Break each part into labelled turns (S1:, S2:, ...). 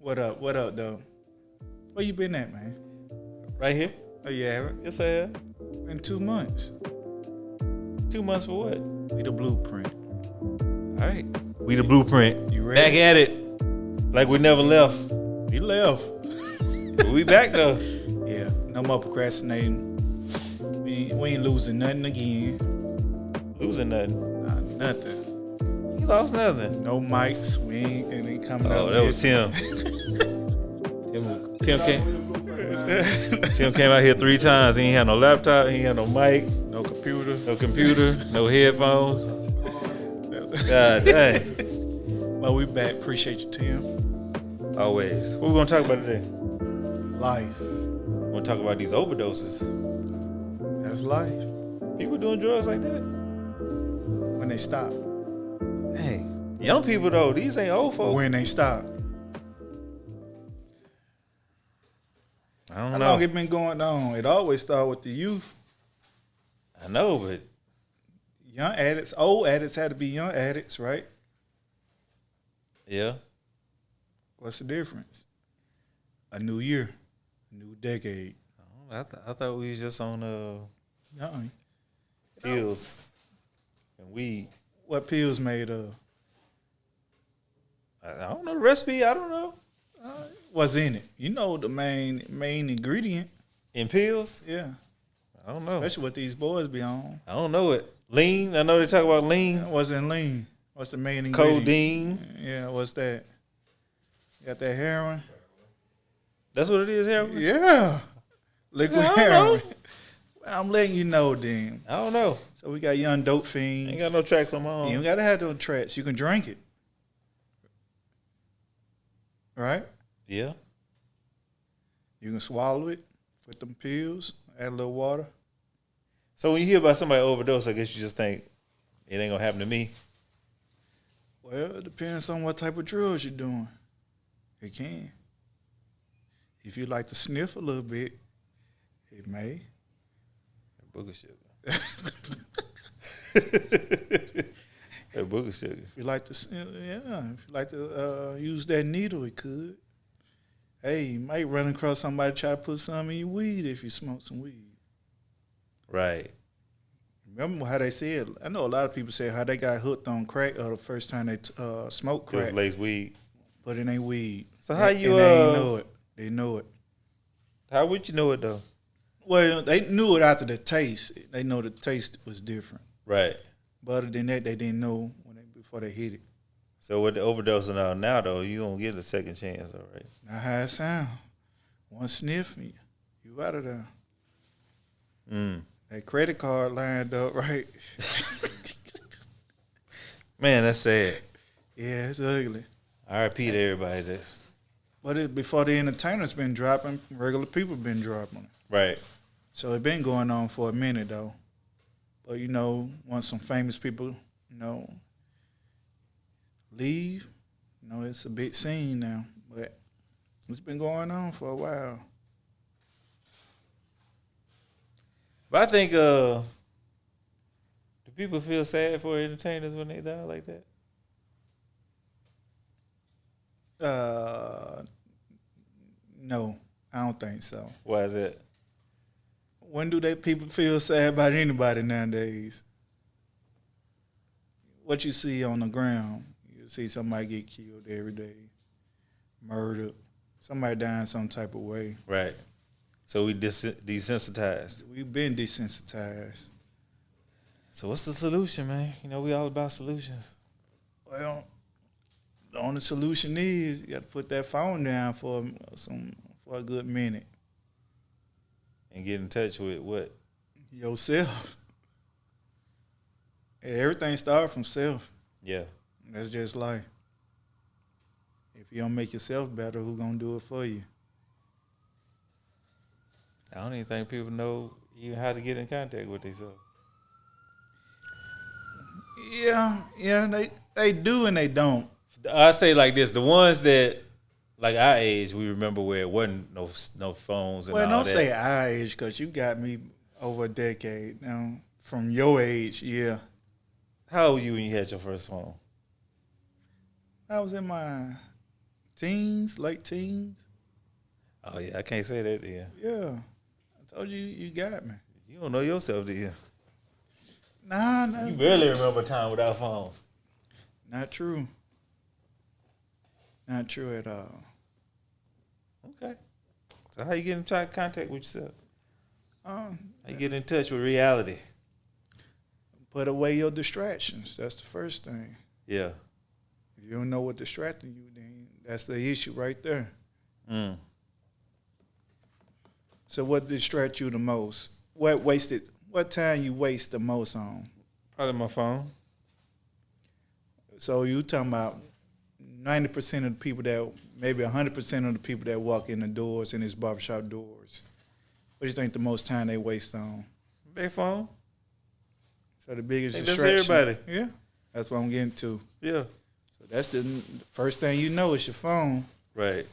S1: What up? What up, though? Where you been at, man?
S2: Right here.
S1: Oh, yeah,
S2: Yes, I have.
S1: been 2 months.
S2: 2 months for what?
S1: We the blueprint.
S2: All right. We the blueprint.
S1: You ready?
S2: Back at it. Like we never left.
S1: You left.
S2: But we back though.
S1: Yeah, no more procrastinating. We ain't losing nothing again.
S2: Losing nothing.
S1: Nah, nothing.
S2: You lost nothing.
S1: No mics. We ain't coming out.
S2: Oh, that was Tim. Tim came out here 3 times. He ain't had no laptop. He ain't had no mic.
S1: No computer.
S2: No computer. No headphones. God dang.
S1: But we back. Appreciate you, Tim.
S2: Always. What we gonna talk about today?
S1: Life.
S2: We're gonna talk about these overdoses.
S1: That's life.
S2: People doing drugs like that.
S1: When they stop.
S2: Hey, young people though, these ain't old folks.
S1: When they stop.
S2: I don't
S1: How
S2: know.
S1: long it been going on? It always start with the youth.
S2: I know, but
S1: Young addicts, old addicts had to be young addicts, right?
S2: yeah.
S1: What's the difference? A new year, a new decade.
S2: I thought we was just on
S1: Young.
S2: pills and weed.
S1: What pills made of?
S2: I don't know the recipe. I don't know.
S1: What's in it? You know the main ingredient.
S2: In pills,
S1: Yeah.
S2: I don't know.
S1: Especially what these boys be on.
S2: I don't know it. Lean. I know they talk about lean.
S1: What's in lean? What's the main ingredient?
S2: Codeine.
S1: Yeah, what's that? Got that heroin?
S2: That's what it is, heroin?
S1: Yeah. Liquid
S2: I don't
S1: heroin.
S2: know.
S1: I'm letting you know then.
S2: I don't know.
S1: So we got young dope fiends.
S2: Ain't got no tracks on my own.
S1: You don't gotta have those tracks. You can drink it. Right?
S2: Yeah.
S1: You can swallow it, put them pills, add a little water.
S2: So when you hear about somebody overdose, I guess you just think it ain't gonna happen to me.
S1: Well, it depends on what type of drugs you're doing. It can. If you like to sniff a little bit, it may.
S2: Booger sugar. That booger sugar.
S1: If you like to, if you like to use that needle, it could. Hey, you might run across somebody try to put some in your weed if you smoke some weed.
S2: Right.
S1: Remember how they said? I know a lot of people say how they got hooked on crack the first time they smoked
S2: It was
S1: crack,
S2: lace weed.
S1: but it ain't weed.
S2: So how you
S1: and they ain't know it. They know it.
S2: How would you know it though?
S1: Well, they knew it after the taste. They know the taste was different.
S2: Right.
S1: But other than that, they didn't know before they hit it.
S2: So with the overdosing on now though, you don't get a second chance, all right?
S1: Now how it sound. One sniff, you out of there. That credit card lined up, right?
S2: Man, that's sad.
S1: Yeah, it's ugly.
S2: R.I.P. to everybody that's
S1: But before the entertainers been dropping, regular people been dropping.
S2: right.
S1: So it been going on for a minute though. But once some famous people, leave, it's a big scene now. But it's been going on for a while.
S2: But I think do people feel sad for entertainers when they die like that?
S1: No, I don't think so.
S2: Why is that?
S1: When do people feel sad about anybody nowadays? What you see on the ground, you see somebody get killed every day, murdered, somebody dying some type of way.
S2: Right. So we desensitized.
S1: We've been desensitized.
S2: So what's the solution, man? We all about solutions.
S1: Well, the only solution is you got to put that phone down for a good minute.
S2: And get in touch with what?
S1: Yourself. Everything starts from self.
S2: Yeah.
S1: That's just life. If you don't make yourself better, who gonna do it for you?
S2: I don't even think people know even how to get in contact with themselves.
S1: Yeah, they do and they don't.
S2: I say like this: the ones that, like our age, we remember where it wasn't no phones and all that.
S1: Well, don't say our age because you got me over a decade now. From your age, yeah.
S2: How old were you when you had your first phone?
S1: I was in my Teens, late teens.
S2: Oh yeah, I can't say that then.
S1: Yeah, I told you you got me.
S2: You don't know yourself, do you?
S1: Nah,
S2: You
S1: that's
S2: barely remember time without phones.
S1: not true. Not true at all.
S2: Okay. So how you get in contact with yourself?
S1: Um,
S2: How you get in touch with reality?
S1: put away your distractions. That's the first thing.
S2: Yeah.
S1: If you don't know what distracting you, then that's the issue right there.
S2: Mm.
S1: So what distracts you the most? What time you waste the most on?
S2: Probably my phone.
S1: So you talking about 90% of the people that, maybe 100% of the people that walk in the doors, in this barbershop doors, what do you think the most time they waste on?
S2: Their phone.
S1: So the biggest
S2: Hey, that's
S1: distraction.
S2: everybody.
S1: Yeah, that's what I'm getting to.
S2: Yeah.
S1: So that's the first thing you know is your phone.
S2: Right.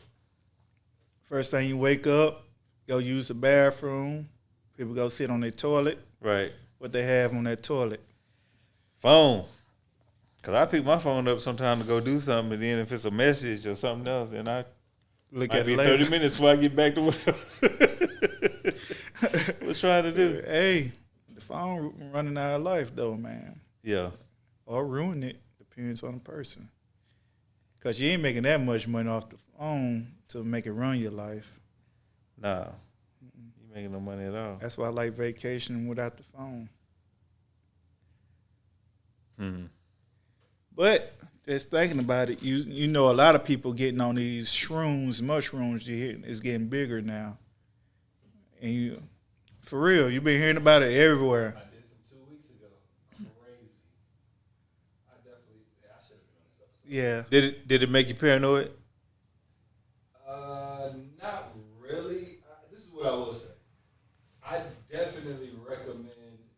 S1: First thing you wake up, go use the bathroom. People go sit on their toilet.
S2: Right.
S1: What they have on that toilet.
S2: Phone. Cause I pick my phone up sometime to go do something, and then if it's a message or something else, and I
S1: Look
S2: might
S1: at
S2: be
S1: it later.
S2: 30 minutes before I get back to whatever I was trying to do.
S1: Hey, the phone running our life though, man.
S2: Yeah.
S1: Or ruin it. Depends on the person. Because you ain't making that much money off the phone to make it run your life.
S2: Nah. You making no money at all.
S1: That's why I like vacationing without the phone.
S2: Mm-hmm.
S1: But just thinking about it, you know a lot of people getting on these shrooms, mushrooms, is getting bigger now. And you, for real, you've been hearing about it everywhere.
S3: I did some 2 weeks ago. Crazy. I should have been on this episode.
S1: Yeah.
S2: Did it make you paranoid?
S3: Not really. This is what I will say. I definitely recommend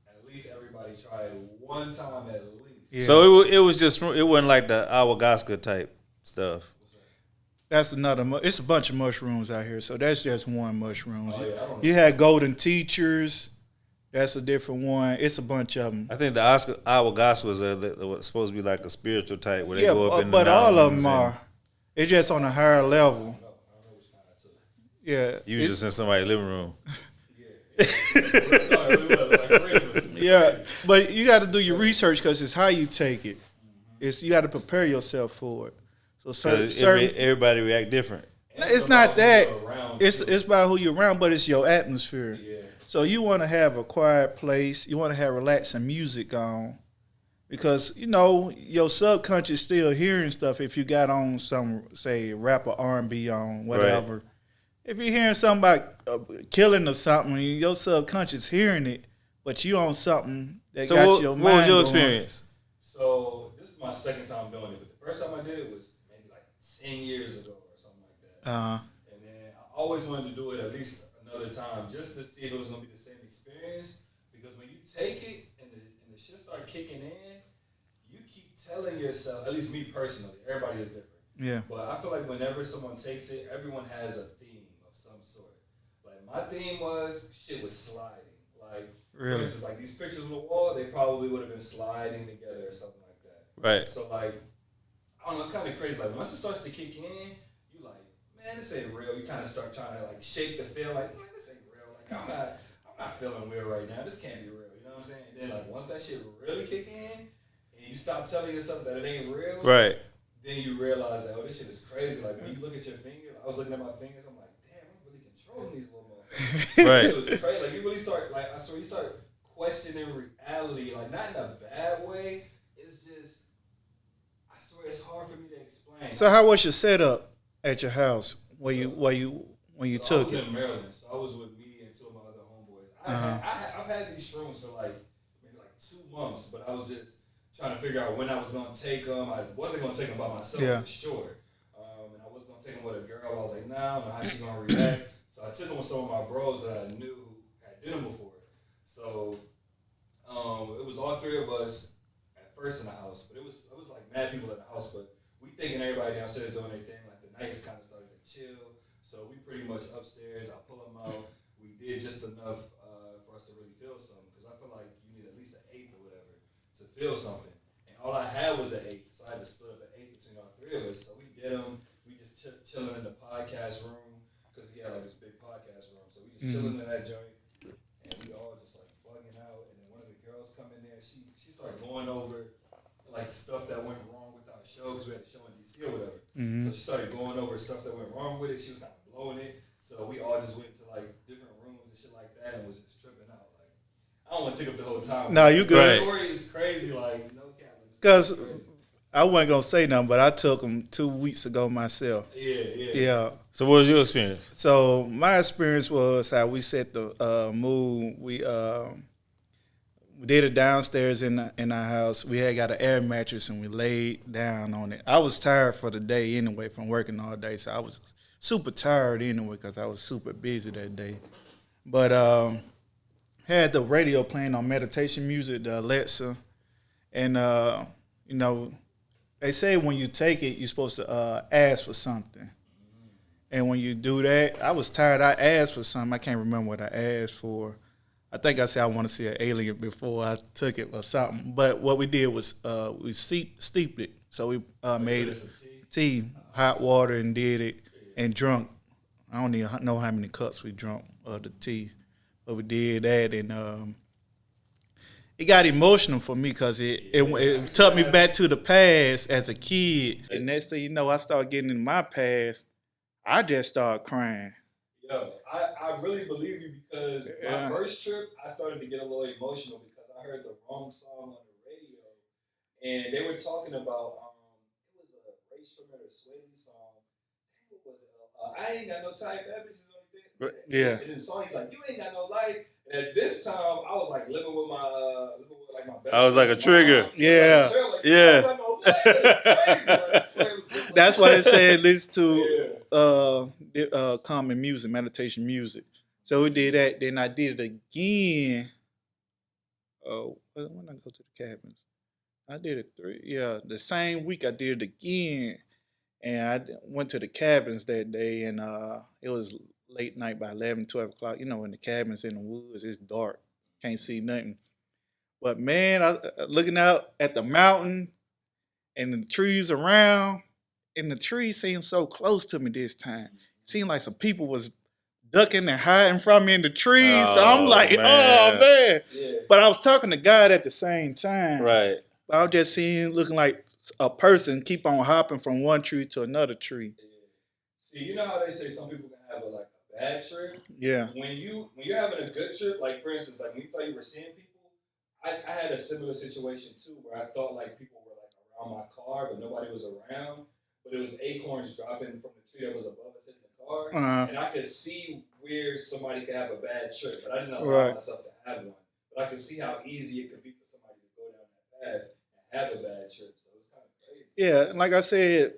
S3: at least everybody try it one time at least.
S1: Yeah.
S2: So it was just, it wasn't like the ayahuasca type stuff.
S1: That's another. It's a bunch of mushrooms out here, so that's just one mushroom.
S3: Oh, yeah, I don't know.
S1: You had golden teachers. That's a different one. It's a bunch of them.
S2: I think the ayahuasca was supposed to be like a spiritual type where they
S1: Yeah,
S2: go up in the
S1: but all of
S2: mountains
S1: them
S2: and
S1: are. It's just on a higher level.
S3: I don't know which kind I took.
S1: Yeah.
S2: You was just in somebody's living room.
S1: Yeah, but you got to do your research because it's how you take it. It's you got to prepare yourself for it. So certain
S2: Everybody react different.
S1: it's not that. It's about who you're around, but it's your atmosphere.
S3: Yeah.
S1: So you want to have a quiet place. You want to have relaxing music on, because you know your subconscious still hearing stuff. If you got on some, say, rap or R&B on, whatever. Right. If you're hearing something about killing or something, your subconscious hearing it, but you on something that got your mind.
S2: What was your
S1: going.
S2: experience?
S3: So this is my second time doing it, but the first time I did it was maybe like 10 years ago or something like that. And then I always wanted to do it at least another time just to see if it was gonna be the same experience. Because when you take it and the shit start kicking in, you keep telling yourself, at least me personally, everybody is different.
S1: Yeah.
S3: But I feel like whenever someone takes it, everyone has a theme of some sort. Like my theme was shit was sliding. Like
S1: really?
S3: For instance, like these pictures on the wall, they probably would have been sliding together or something like that.
S2: Right.
S3: So like, I don't know, it's kind of crazy. Like once it starts to kick in, you like, man, this ain't real. You kind of start trying to like shake the feel, like, man, this ain't real. Like I'm not feeling real right now. This can't be real. You know what I'm saying? And then like once that shit really kick in, and you stop telling yourself that it ain't real,
S2: right?
S3: Then you realize that, oh, this shit is crazy. Like when you look at your finger, I was looking at my fingers, I'm like, damn, I'm really controlling these little motherfuckers.
S2: Right.
S3: It was crazy. Like you really start, like I swear, you start questioning reality, like not in a bad way. It's just, I swear, it's hard for me to explain.
S1: So how was your setup at your house when you
S3: So
S1: took
S3: I was
S1: it?
S3: in Maryland, so I was with me and two of my other homeboys. I've had these shrooms for like maybe like 2 months, but I was just trying to figure out when I was going to take them. I wasn't going to take them by myself, for sure. And I wasn't going to take them with a girl. I was like, nah, I don't know how she's going to react. So I took them with some of my bros that I knew who had did them before. So it was all three of us at first in the house, but it was like mad people in the house, but we thinking everybody downstairs doing their thing. Like the nights kind of started to chill. So we pretty much upstairs. I pull them out. We did just enough for us to really feel something, because I feel like you need at least an eighth or whatever to feel something. And all I had was an eighth, so I had to split up an eighth between all three of us. So we get them. We just chilling in the podcast room because he had like this big podcast room. So we just chilling in that joint, and we all just like bugging out. And then one of the girls come in there. She started going over like stuff that went wrong with our show because we had a show in DC or whatever. So she started going over stuff that went wrong with it. She was kind of blowing it. So we all just went to like different rooms and shit like that and was just tripping out. Like I don't want to take up the whole time.
S1: No, you good.
S3: The story is crazy. Like no cap.
S1: Because I wasn't gonna say nothing, but I took them 2 weeks ago myself. Yeah.
S2: So what was your experience?
S1: So my experience was how we set the mood. We did it downstairs in our house. We had got an air mattress and we laid down on it. I was tired for the day anyway from working all day, so I was super tired anyway because I was super busy that day. But had the radio playing on meditation music, the Alexa, and you know, they say when you take it, you're supposed to ask for something. And when you do that, I was tired. I asked for something. I can't remember what I asked for. I think I said I want to see an alien before I took it or something. But what we did was we steeped it. So we made tea, hot water, and did it and drunk. I don't even know how many cups we drunk of the tea. But we did that, and it got emotional for me because it took me back to the past as a kid. And next thing you know, I started getting in my past. I just started crying.
S3: Yo, I really believe you because my first trip, I started to get a little emotional because I heard the wrong song on the radio, and they were talking about it was a Ray Shrooms or Swaley song. What was it? I ain't got no type of bitches or anything.
S1: Yeah.
S3: And then the song he's like, you ain't got no life. And at this time, I was like living with my best.
S2: I was like a trigger.
S3: Mom.
S1: Yeah.
S3: Like,
S2: Yeah.
S3: I don't got no life. It's crazy.
S1: That's why they say listen to calming music, meditation music. So we did that. Then I did it again. When I go to the cabins, I did it the same week I did it again. And I went to the cabins that day, and it was late night by 11, 12 o'clock. You know, in the cabins in the woods, it's dark. Can't see nothing. But, man, I looking out at the mountain and the trees around, and the trees seemed so close to me this time. It seemed like some people was ducking and hiding from me in the trees. So I'm like,
S2: man.
S1: oh, man.
S3: Yeah.
S1: But I was talking to God at the same time.
S2: Right.
S1: I was just seeing, looking like a person keep on hopping from one tree to another tree.
S3: Yeah. See, you know how they say some people can have a bad trip?
S1: Yeah.
S3: When you're having a good trip, like for instance, like when you thought you were seeing people, I had a similar situation too where I thought like people were like around my car, but nobody was around. But it was acorns dropping from the tree that was above us hitting the car. And I could see where somebody could have a bad trip, but I didn't allow myself to have one. But I could see how easy it could be for somebody to go down that path and have a bad trip. So it's kind of crazy.
S1: Yeah, like I said,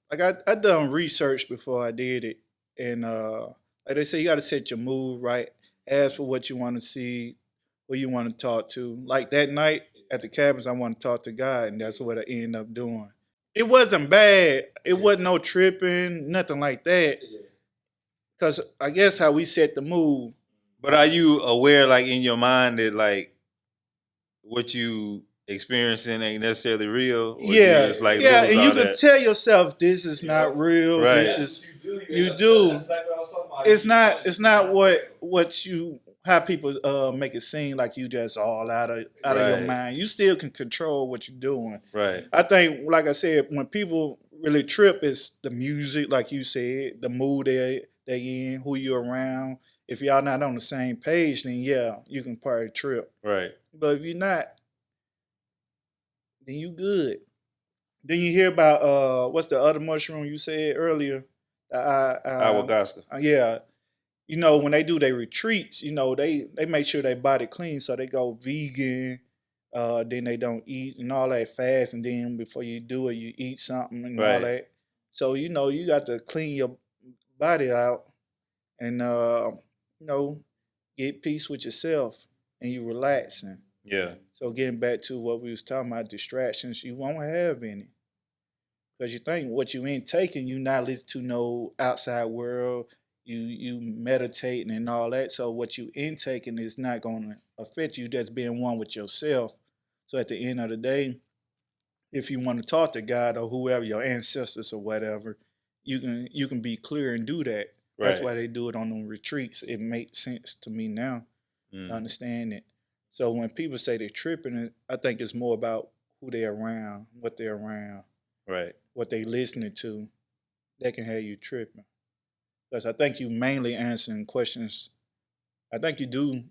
S1: like I done research before I did it, and like they say, you got to set your mood right. Ask for what you want to see, who you want to talk to. Like that night at the cabins, I want to talk to God, and that's what I ended up doing. It wasn't bad. It wasn't no tripping, nothing like that. Because I guess how we set the mood.
S2: But are you aware, like in your mind, that like what you experiencing ain't necessarily real? Or
S1: Yeah,
S2: just, like,
S1: yeah, and you
S2: can
S1: can tell yourself this is not real.
S2: Right.
S1: This is
S3: You
S1: do.
S3: That's exactly what I was talking about.
S1: It's not what you how people make it seem like you just all out of your mind. You still can control what you're doing.
S2: Right.
S1: I think, like I said, when people really trip, it's the music, like you said, the mood they in, who you're around. If y'all not on the same page, then yeah, you can probably trip.
S2: Right.
S1: But if you're not, then you good. Then you hear about what's the other mushroom you said earlier?
S2: Ayahuasca.
S1: Yeah. You know, when they do their retreats, you know, they make sure they body clean, so they go vegan, then they don't eat and all that fast, and then before you do it, you eat something and all that. So, you know, you got to clean your body out and, you know, get peace with yourself and you relaxing.
S2: Yeah.
S1: So getting back to what we was talking about, distractions, you won't have any. Because you think what you ain't taking, you not listening to no outside world, you meditating and all that. So what you intaking is not going to affect you, just being one with yourself. So at the end of the day, if you want to talk to God or whoever, your ancestors or whatever, you can be clear and do that. That's
S2: Right.
S1: why they do it on them retreats. It makes sense to me now. I understand it. So when people say they're tripping, I think it's more about who they're around, what they're around,
S2: Right.
S1: what they listening to. That can have you tripping. Because I think you mainly answering questions. I think you do.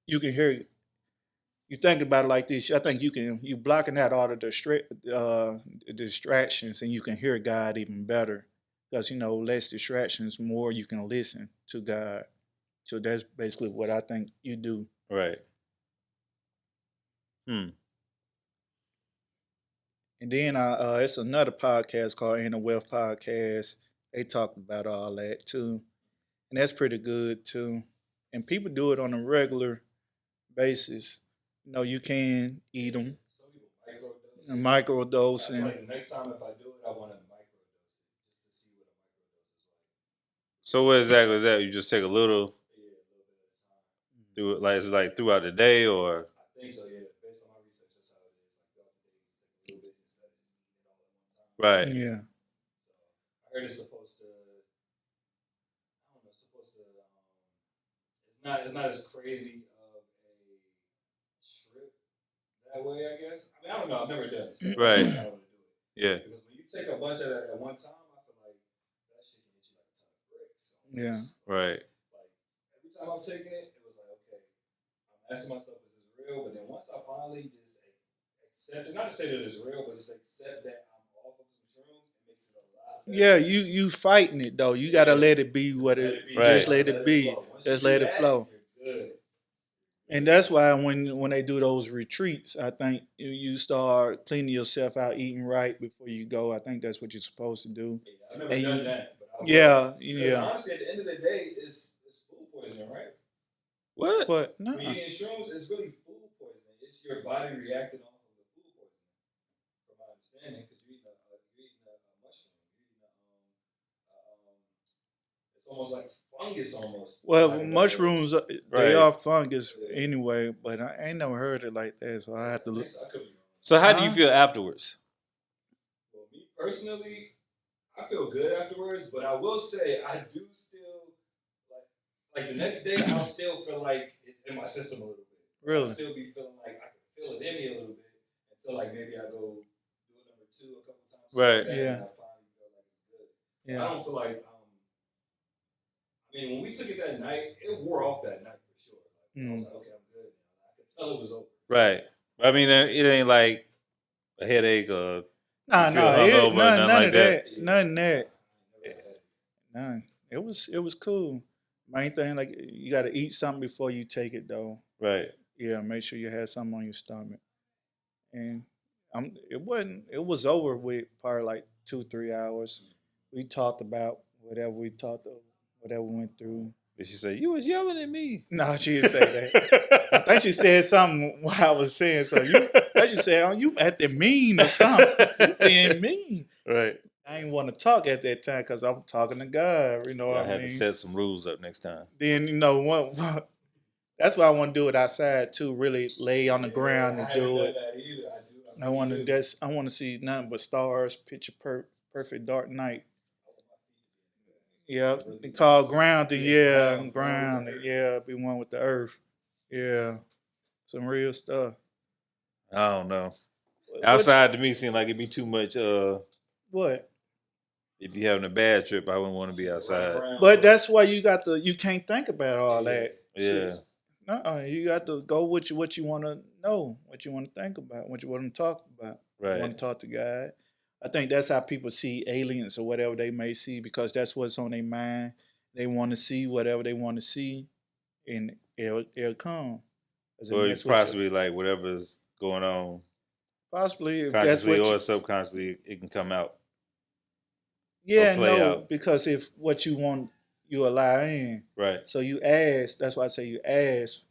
S1: You can hear. You think about it like this. I think you blocking out all the distractions, and you can hear God even better. Because less distractions, more you can listen to God. So that's basically what I think you do.
S2: Right.
S1: And then it's another podcast called Inner Wealth Podcast. They talk about all that too, and that's pretty good too. And people do it on a regular basis. You can eat them,
S3: Some people microdose.
S1: microdose,
S3: I feel
S1: and
S3: like the next time if I do it, I want to microdose it just to see what a microdose is like.
S2: So what exactly is that? You just take a little
S3: Yeah, a little bit at a time.
S2: through it, like it's like throughout the day, or
S3: I think so. Yeah, based on my research, that's how it is. Like throughout the day, you take a little bit instead of just eating it all at one time.
S2: right.
S1: yeah,
S3: So I heard it's supposed to. I don't know. Supposed to. It's not. It's not as crazy of a trip that way. I guess. I mean, I don't know. I've never done it, so
S2: Right.
S3: I kind of want to do it.
S2: Yeah.
S3: Because when you take a bunch of that at one time, I feel like that shit can hit you like a ton of bricks.
S1: yeah.
S2: Right.
S3: Like every time I'm taking it, it was like, okay, I'm asking myself, is this real? But then once I finally just accept it, not to say that it's real, but just accept that I'm off of some shrooms, it makes it a lot better.
S1: Yeah, you fighting it though. You gotta let it be what it.
S2: Right.
S1: Just let it be. Just let it flow.
S3: You're good.
S1: And that's why when they do those retreats, I think you start cleaning yourself out, eating right before you go. I think that's what you're supposed to do.
S3: Yeah, I've never done that. But I will.
S1: Yeah,
S3: Because
S1: yeah.
S3: honestly, at the end of the day, it's food poisoning, right?
S2: What?
S1: But no,
S3: When you're eating shrooms, it's really food poisoning. It's your body reacting off of the food poisoning, from my understanding, because you're eating a mushroom. You're eating it's almost like fungus almost.
S1: well, mushrooms they
S2: Right.
S1: are fungus anyway. But I ain't never heard it like that, so I have to look.
S3: I could be wrong.
S2: So how do you feel afterwards?
S3: Well, me personally, I feel good afterwards, but I will say I do still like the next day I'll still feel like it's in my system a little bit.
S1: Really?
S3: I'll still be feeling like I can feel it in me a little bit until like maybe I go do it number 2 a couple times.
S2: Right.
S1: Yeah.
S3: And I finally feel like it's good.
S1: Yeah.
S3: I don't feel like I mean when we took it that night, it wore off that night for sure. Like, I was like, okay, I'm good now. I could tell it was over.
S2: Right. I mean, it ain't like a headache or
S1: Nah,
S2: you feel hungover,
S1: none
S2: like
S1: of
S2: that.
S1: None of that. None. It was cool. Main thing, like you got to eat something before you take it, though.
S2: Right.
S1: Yeah, make sure you had something on your stomach. And it wasn't. It was over with probably like 2-3 hours. We talked about whatever we went through.
S2: Did she say you was yelling at me?
S1: No, she didn't say that. I think she said something while I was saying so. I just said, "Oh, you acting mean or something? You being mean."
S2: Right.
S1: I didn't want to talk at that time because I'm talking to God. You know what
S2: I
S1: I
S2: had
S1: mean?
S2: to set some rules up next time.
S1: Then what? That's why I want to do it outside too. Really lay on the ground and do it. I want to see nothing but stars, picture perfect dark night. Yeah, they call grounding. Yeah, grounding. Yeah, be one with the earth. Yeah, some real stuff.
S2: I don't know. Outside to me seemed like it'd be too much.
S1: What?
S2: If you're having a bad trip, I wouldn't want to be outside.
S1: But that's why you can't think about all that.
S2: Yeah.
S1: You got to go with what you want to know, what you want to think about, what you want to talk about.
S2: Right.
S1: You want to talk to God. I think that's how people see aliens or whatever they may see because that's what's on their mind. They want to see whatever they want to see, and it'll come.
S2: Or it's possibly like whatever's going on,
S1: possibly if
S2: consciously
S1: that's
S2: or subconsciously, it can come out.
S1: Yeah,
S2: play
S1: no,
S2: out.
S1: because if what you want, you allow in.
S2: Right.
S1: So you ask. That's why I say you ask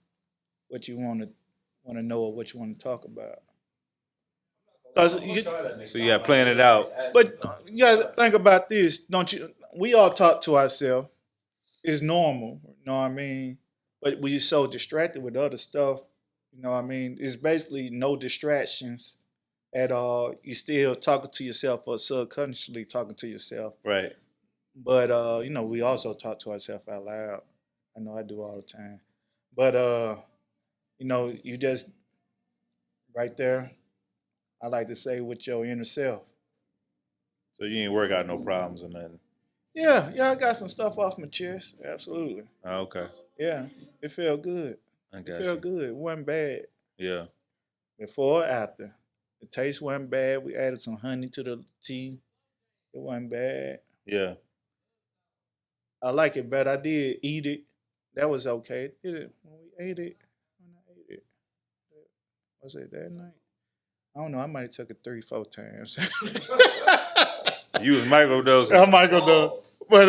S1: what you want to know or what you want to talk about.
S2: So you got to plan it out.
S1: But you got to think about this, don't you? We all talk to ourselves. It's normal, you know what I mean? But we're so distracted with other stuff, you know what I mean? It's basically no distractions at all. You still talking to yourself or subconsciously talking to yourself.
S2: Right.
S1: But we also talk to ourselves out loud. I know I do all the time. But you just right there. I like to say with your inner self.
S2: So you ain't work out no problems or nothing.
S1: Yeah, I got some stuff off my chest. Absolutely.
S2: Oh, okay.
S1: Yeah, it felt good.
S2: I
S1: It
S2: got
S1: felt
S2: you.
S1: good. It wasn't bad.
S2: Yeah.
S1: Before or after. The taste wasn't bad. We added some honey to the tea. It wasn't bad.
S2: Yeah.
S1: I like it, but I did eat it. That was okay. Did it when we ate it? When I ate it, was it that night? I don't know. I might have took it 3, 4 times.
S2: You was microdosing.
S1: I might go though, but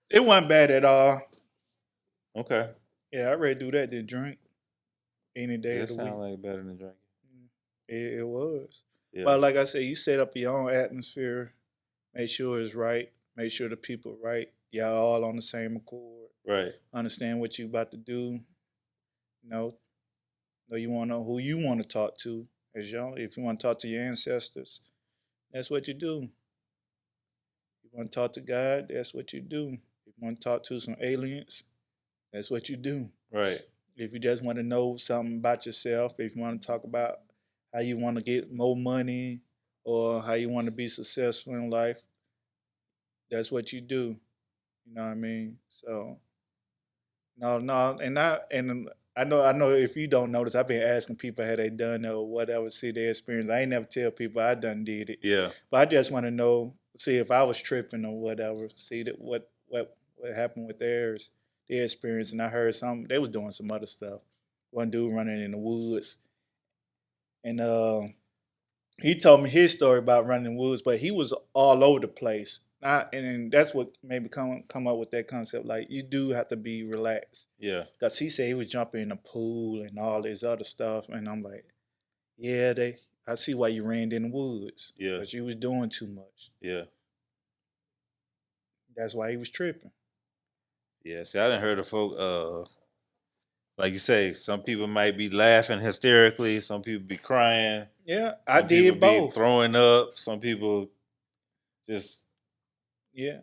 S1: it wasn't bad at all.
S2: Okay.
S1: Yeah, I'd rather do that than drink any day
S2: That
S1: of the week.
S2: sound like better than drinking.
S1: It was.
S2: Yeah.
S1: But like I said, you set up your own atmosphere, make sure it's right, make sure the people right. Y'all all on the same accord.
S2: Right.
S1: Understand what you about to do. Know you want to know who you want to talk to. As y'all, if you want to talk to your ancestors, that's what you do. You want to talk to God, that's what you do. If you want to talk to some aliens, that's what you do.
S2: Right.
S1: If you just want to know something about yourself, if you want to talk about how you want to get more money or how you want to be successful in life, that's what you do. You know what I mean? So no, and I know if you don't notice, I've been asking people had they done it or whatever, see their experience. I ain't never tell people I done did it.
S2: Yeah.
S1: But I just want to know, see if I was tripping or whatever, see that what happened with their experience. And I heard they was doing some other stuff. One dude running in the woods, and he told me his story about running in the woods, but he was all over the place. And that's what made me come up with that concept. Like you do have to be relaxed.
S2: Yeah.
S1: Cause he said he was jumping in the pool and all this other stuff, and I'm like, yeah, I see why you ran in the woods.
S2: Yeah.
S1: Cause you was doing too much.
S2: Yeah.
S1: That's why he was tripping.
S2: Yeah. See, I done heard of folk. Like you say, some people might be laughing hysterically. Some people be crying.
S1: Yeah,
S2: I
S1: I did both.
S2: Throwing up. Some people just
S1: Yeah,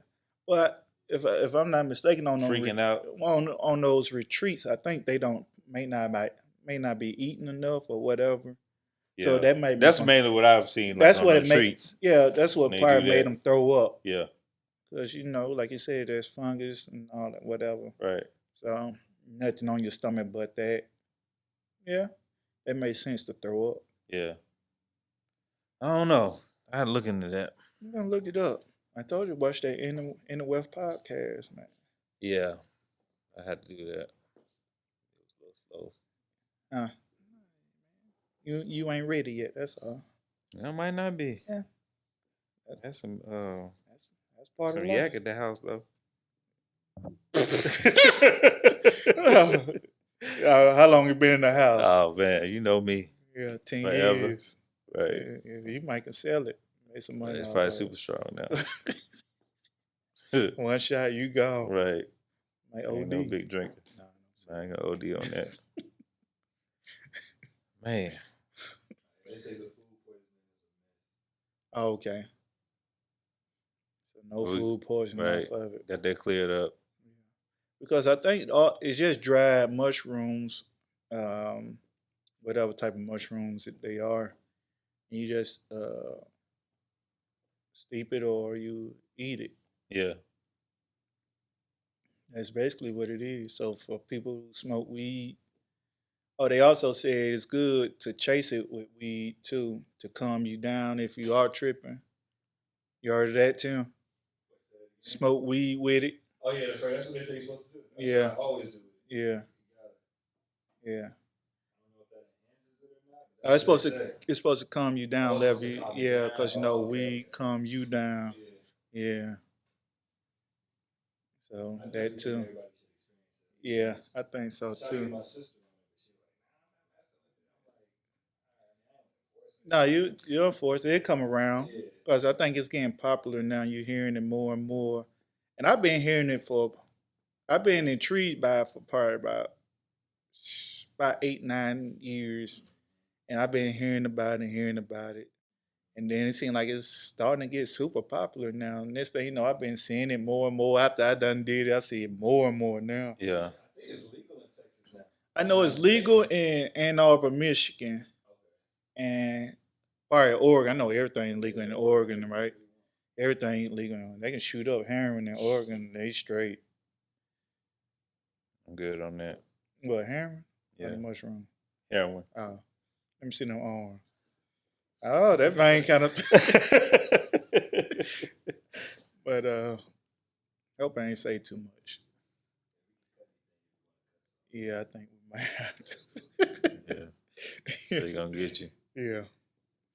S1: but if I'm not mistaken,
S2: freaking out
S1: on those retreats, I think they may not be eating enough or whatever.
S2: Yeah.
S1: So that might be
S2: that's mainly what I've seen. Like
S1: that's
S2: on
S1: what it
S2: retreats.
S1: Yeah, that's what probably made them throw up.
S2: Yeah,
S1: because like you said, there's fungus and all that, whatever.
S2: Right.
S1: So nothing on your stomach but that. Yeah, it makes sense to throw up.
S2: Yeah. I don't know. I had to look into that.
S1: You gonna look it up. I told you watch that in the West podcast, man.
S2: Yeah, I had to do that. It was a little slow.
S1: You ain't ready yet. That's all.
S2: That might not be.
S1: Yeah.
S2: That's some
S1: that's part
S2: some
S1: of
S2: yak
S1: life.
S2: at the house though.
S1: How long you been in the house?
S2: Oh man, you know me.
S1: Yeah, 10
S2: Forever.
S1: years.
S2: Right.
S1: Yeah, you might can sell it. Make some money.
S2: It's
S1: off
S2: probably
S1: of
S2: super strong now.
S1: it. One shot, you go.
S2: Right.
S1: Like
S2: I
S1: OD.
S2: ain't no big drinker.
S1: No.
S2: So I ain't gonna OD on that. Man.
S3: They say the food poisoning is a myth.
S1: Oh, okay. So no food poisoning
S2: right.
S1: off of it.
S2: Got that cleared up.
S1: Because I think it's just dried mushrooms, whatever type of mushrooms that they are. And you just steep it or you eat it.
S2: Yeah.
S1: That's basically what it is. So for people who smoke weed, they also said it's good to chase it with weed too, to calm you down if you are tripping. You heard of that, Tim? Smoke weed with it.
S3: Oh yeah, that's what they say you're supposed to do. That's
S1: Yeah.
S3: what I always do.
S1: Yeah. Yeah.
S3: I don't know if that enhances it or not. But
S1: It's
S3: that's what they say.
S1: it's supposed to calm you down,
S3: Oh, it's supposed to
S1: level.
S3: calm you
S1: Yeah,
S3: down.
S1: because
S3: Okay.
S1: weed calm you down.
S3: Yeah.
S1: Yeah. So
S3: I
S1: that
S3: think
S1: too.
S3: everybody should experience it.
S1: Yeah, I think so
S3: I tried to get
S1: too.
S3: my sister on it, but she like,
S1: No, you're unforced. It come around
S3: yeah.
S1: because I think it's getting popular now. You're hearing it more and more, and I've been hearing it I've been intrigued by it for probably about 8-9 years, and I've been hearing about it. And then it seemed like it's starting to get super popular now. Next thing you know, I've been seeing it more and more. After I done did it, I see it more and more now.
S2: Yeah.
S3: I think it's legal in Texas now.
S1: I know it's legal in Ann Arbor, Michigan, and probably Oregon. I know everything legal in Oregon, right? Everything legal. They can shoot up heroin in Oregon. They straight.
S2: I'm good on that.
S1: What, heroin? Or
S2: Yeah.
S1: the mushroom?
S2: Heroin.
S1: Oh, let me see them arms. Oh, that thing kind of. But hope I ain't say too much. Yeah, I think we might have to.
S2: Yeah. So he gonna get you.
S1: Yeah.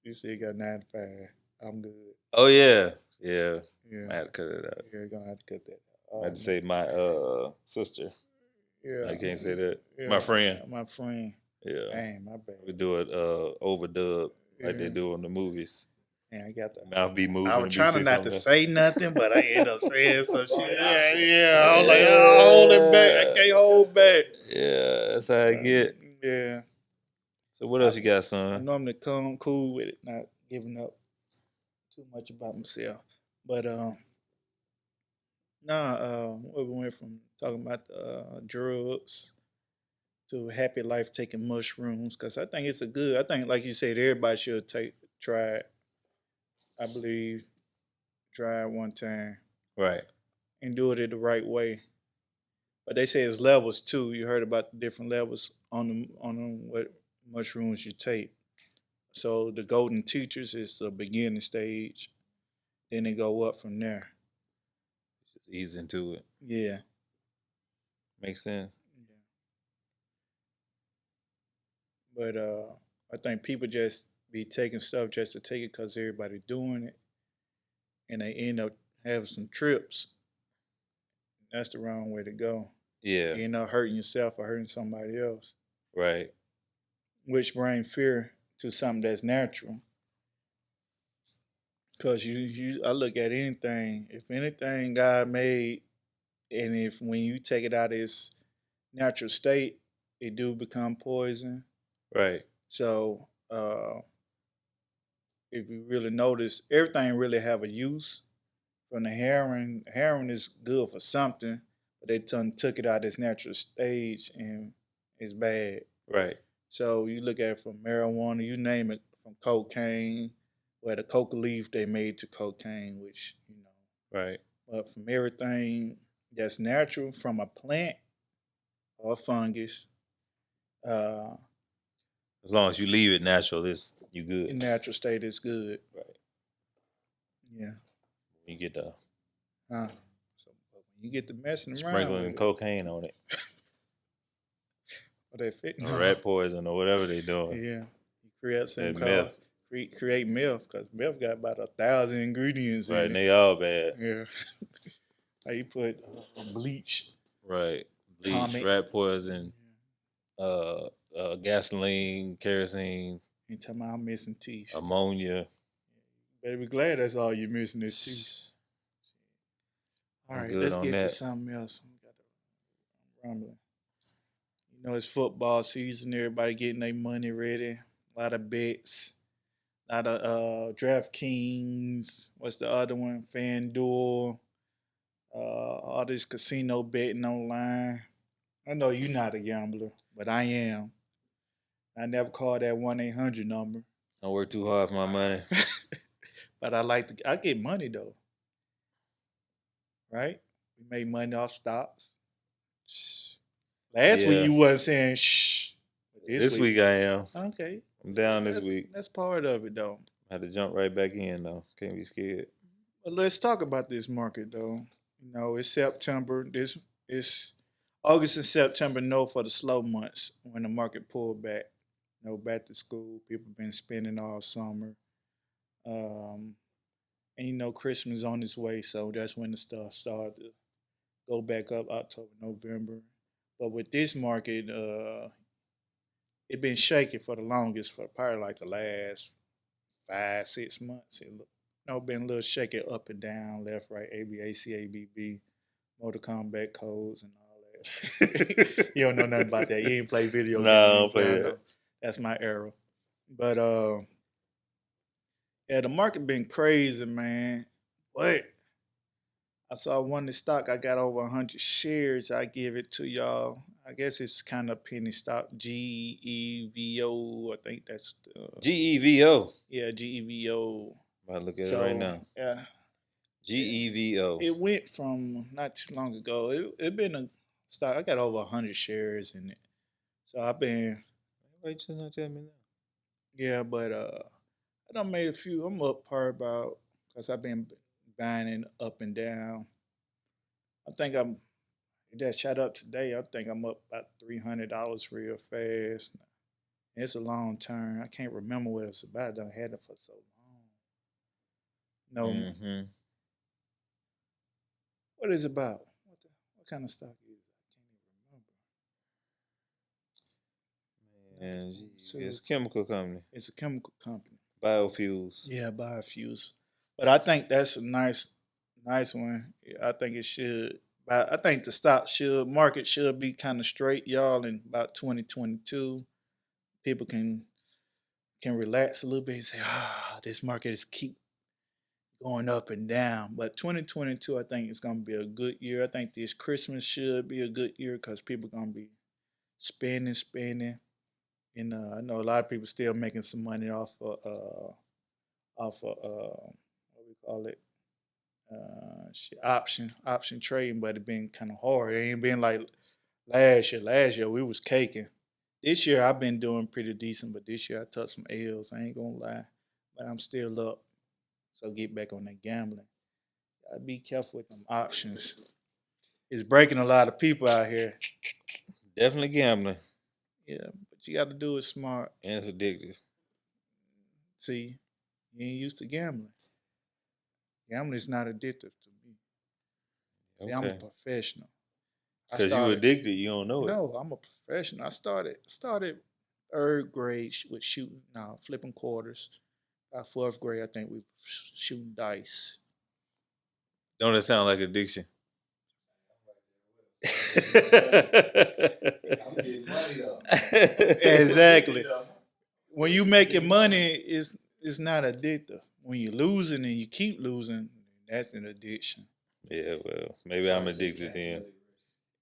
S1: You see, you got 95. I'm good.
S2: Oh yeah. Yeah.
S1: Yeah.
S2: I had to cut it out.
S1: You're gonna have to cut that out.
S2: I
S1: Oh,
S2: had to say my sister.
S1: yeah.
S2: I can't say that.
S1: Yeah.
S2: My friend.
S1: My friend.
S2: Yeah.
S1: Dang, my bad.
S2: We do it overdub like they
S1: Yeah.
S2: do in the movies.
S1: Yeah, I got that.
S2: Mouth be moving.
S1: I was
S2: and be
S1: trying
S2: saying
S1: not to
S2: something
S1: say nothing, but I ended up saying some shit.
S3: Yeah.
S1: Yeah. I was like, oh, hold it back. I can't hold back.
S2: Yeah, that's how I get.
S1: Yeah.
S2: So what else you got,
S1: I
S2: son?
S1: normally come cool with it, not giving up too much about myself. But we went from talking about drugs to happy life taking mushrooms because I think it's I think like you said, everybody should try it. I believe try it one time
S2: Right.
S1: and do it the right way. But they say it's levels too. You heard about the different levels on what mushrooms you take. So the golden teachers is the beginning stage. Then they go up from there.
S2: Just ease into it.
S1: Yeah.
S2: Makes sense.
S1: But I think people just be taking stuff just to take it because everybody doing it, and they end up having some trips. That's the wrong way to go.
S2: Yeah.
S1: You end up hurting yourself or hurting somebody else,
S2: Right.
S1: which bring fear to something that's natural. Because I look at anything. If anything God made, and if when you take it out of its natural state, it do become poison.
S2: Right.
S1: So if you really notice, everything really have a use. From the heroin is good for something, but they took it out of its natural stage and it's bad.
S2: Right.
S1: So you look at it from marijuana, you name it, from cocaine, where the coca leaf they made to cocaine, which
S2: Right.
S1: But from everything that's natural, from a plant or a fungus,
S2: as long as you leave it natural, you good.
S1: in natural state is good.
S2: Right.
S1: Yeah.
S2: You get the
S1: So when you get to messing around
S2: sprinkling
S1: with it,
S2: cocaine on it,
S1: or they fit,
S2: or rat poison, or whatever they doing.
S1: Yeah, you create some
S2: That meth.
S1: create meth because meth got about 1,000 ingredients
S2: Right.
S1: in
S2: And
S1: it.
S2: they all bad.
S1: Yeah, like you put bleach,
S2: Right. Bleach,
S1: tonic.
S2: rat poison, gasoline, kerosene,
S1: You talking about I'm missing teeth?
S2: ammonia.
S1: Better be glad that's all you're missing is teeth. All
S2: I'm
S1: right,
S2: good
S1: let's
S2: on
S1: get to
S2: that.
S1: something else. I'm rumbling. It's football season. Everybody getting their money ready. A lot of bets. A lot of DraftKings. What's the other one? FanDuel. All this casino betting online. I know you're not a gambler, but I am. I never call that 1-800 number.
S2: Don't work too hard for my money.
S1: But I get money though. Right? We made money off stocks. Last week you wasn't saying shh.
S2: This week I am.
S1: Okay.
S2: I'm down this week.
S1: That's part of it though.
S2: I had to jump right back in though. Can't be scared.
S1: But let's talk about this market though. It's September. It's August and September for the slow months when the market pulled back. Back to school. People been spending all summer. And Christmas on its way, so that's when the stuff started to go back up October, November. But with this market, it been shaky for the longest, for probably like the last 5-6 months. It been a little shaky up and down, left, right, ABAC, ABB, Motor Combat codes and all that. You don't know nothing about that. You ain't play video games.
S2: No, I don't play that.
S1: That's my era. But yeah, the market been crazy, man. But I saw one in stock. I got over 100 shares. I give it to y'all. I guess it's kind of penny stock. GEVO. I think that's
S2: GEVO.
S1: yeah, GEVO.
S2: I'll look at it right
S1: So
S2: now.
S1: yeah,
S2: GEVO.
S1: it went from not too long ago. It been a stock. I got over 100 shares in it. So I've been
S2: Why you just not tell me now?
S1: yeah, but I done made a few. I'm up part about because I've been buying it up and down. I think I'm that shot up today. I think I'm up about $300 real fast. It's a long term. I can't remember what it's about. I done had it for so long. No,
S2: Mm-hmm.
S1: what is it about? What kind of stock is it? I can't even remember.
S2: And
S1: So
S2: it's a chemical company.
S1: it's a chemical company.
S2: Biofuels.
S1: Yeah, biofuels. But I think that's a nice one. I think it should. But I think the stock should market should be kind of straight, y'all, in about 2022. People can relax a little bit and say, this market is keep going up and down. But 2022, I think it's gonna be a good year. I think this Christmas should be a good year because people gonna be spending. And I know a lot of people still making some money off of what we call it option trading, but it been kind of hard. It ain't been like last year. Last year we was caking. This year I've been doing pretty decent, but this year I took some L's. I ain't gonna lie, but I'm still up. So get back on that gambling. Gotta be careful with them options. It's breaking a lot of people out here.
S2: Definitely gambling.
S1: Yeah, but you got to do it smart.
S2: And it's addictive.
S1: See, you ain't used to gambling. Gambling is not addictive to me. See, I'm a
S2: Okay.
S1: professional. I
S2: Because you
S1: started.
S2: addicted, you don't know it.
S1: No, I'm a professional. I started third grade with shooting, no, flipping quarters. By fourth grade, I think we shooting dice.
S2: Don't it sound like addiction?
S3: I'm getting money though.
S1: Exactly. When you making money, it's not addictive. When you're losing and you keep losing, that's an addiction.
S2: Yeah, well, maybe I'm addicted then.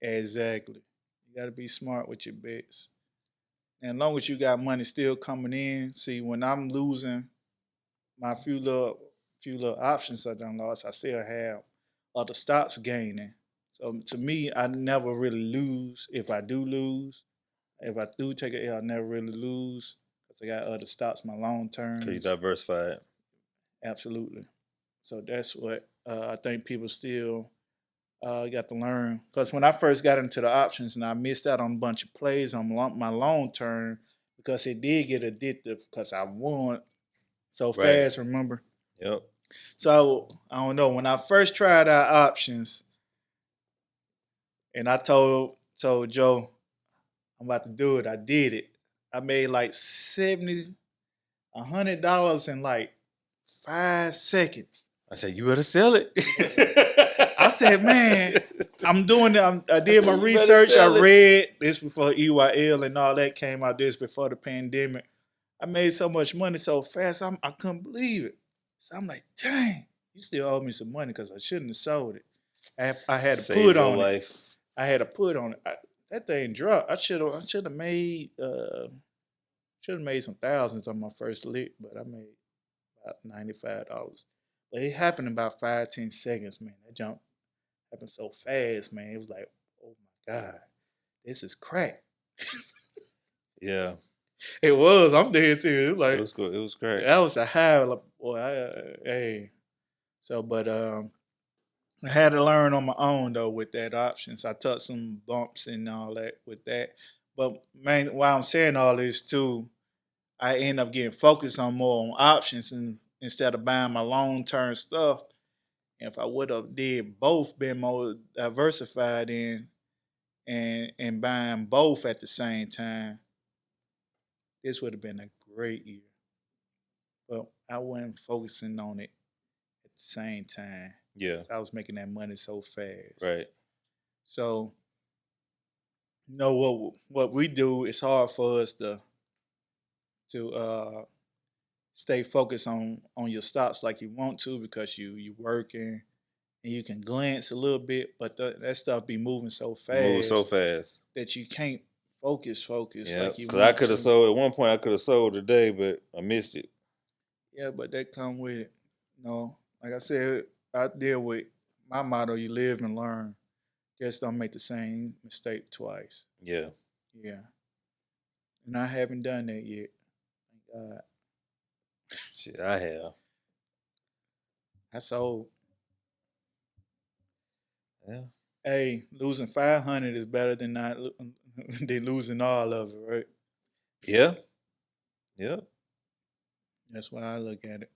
S1: Exactly. You got to be smart with your bets. And as long as you got money still coming in, see, when I'm losing my few little options I done lost, I still have other stocks gaining. So to me, I never really lose. If I do lose, if I do take a L, I never really lose because I got other stocks, my long
S2: Because you
S1: terms.
S2: diversified.
S1: Absolutely. So that's what I think people still got to learn. Because when I first got into the options and I missed out on a bunch of plays on my long term because it did get addictive because I won so
S2: Right.
S1: fast, remember?
S2: Yep.
S1: So I don't know. When I first tried out options and I told Joe I'm about to do it, I did it. I made like $100 in like 5 seconds.
S2: I said, you better sell it.
S1: I said, man, I'm doing it. I did my
S2: You better
S1: research. I
S2: sell it.
S1: read this before EYL and all that came out. This before the pandemic. I made so much money so fast. I couldn't believe it. So I'm like, dang, you still owe me some money because I shouldn't have sold it. I had to
S2: Save
S1: put
S2: your
S1: on it.
S2: life.
S1: I had to put on it. That thing dropped. I should have made some thousands on my first lick, but I made about $95. But it happened in about 5-10 seconds, man. That jump happened so fast, man. It was like, oh my God, this is crack.
S2: Yeah.
S1: It was. I'm dead serious. It was
S2: It
S1: like
S2: was good. It was great.
S1: that was a high. Like, boy, hey. So, but I had to learn on my own though with that options. I took some bumps and all that with that. But man, while I'm saying all this too, I end up getting focused on more on options and instead of buying my long term stuff. And if I would have did both, been more diversified in and buying both at the same time, this would have been a great year. But I wasn't focusing on it at the same time.
S2: Yeah.
S1: I was making that money so fast.
S2: Right.
S1: So, you know what we do, it's hard for us to to stay focused on your stocks like you want to because you working and you can glance a little bit, but that stuff be moving so
S2: Move so
S1: fast
S2: fast.
S1: that you can't focus
S2: Yeah,
S1: like you
S2: because I
S1: want
S2: could have
S1: to.
S2: sold at one point. I could have sold today, but I missed it.
S1: Yeah, but that come with it. No, like I said, I deal with my motto: you live and learn. Just don't make the same mistake twice.
S2: Yeah,
S1: Yeah, and I haven't done that yet. Thank God.
S2: shit, I have.
S1: I sold.
S2: Yeah,
S1: Hey, losing 500 is better than not than losing all of it, right?
S2: yeah, yeah.
S1: That's why I look at it.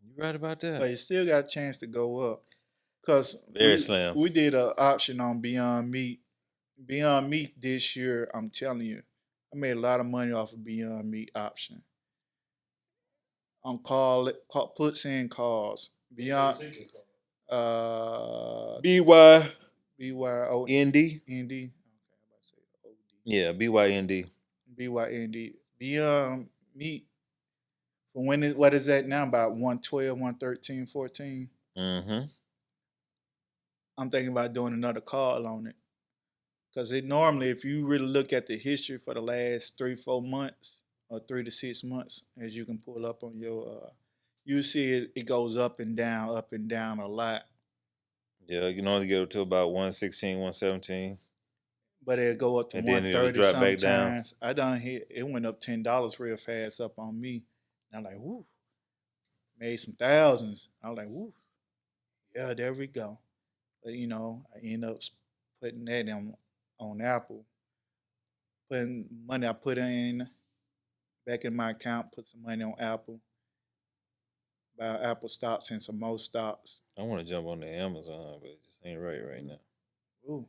S2: You right about
S1: But
S2: that.
S1: it still got a chance to go up. Cause
S2: Very slim.
S1: we did an option on Beyond Meat. Beyond Meat this year, I'm telling you, I made a lot of money off of Beyond Meat option. On puts in calls. Beyond
S2: BYND.
S1: BYO ND. Okay, I'm about to say OD.
S2: Yeah, BYND.
S1: BYND. Beyond Meat. For when is what is that now? About 112, 113, 14.
S2: Mm-hmm.
S1: I'm thinking about doing another call on it. Because it normally, if you really look at the history for the last 3-4 months or 3 to 6 months, as you can pull up on your, you see it goes up and down a lot.
S2: Yeah, you can only get up to about 116, 117.
S1: But it'll go up to
S2: And then it'll
S1: 130
S2: drop back down.
S1: sometimes. I done hit it went up $10 real fast up on me. And I'm like, woo, made some thousands. I was like, woo, yeah, there we go. But I end up putting that on Apple. Putting money I put in back in my account, put some money on Apple, buy Apple stocks and some more stocks.
S2: I want to jump on the Amazon, but it just ain't right now.
S1: Ooh.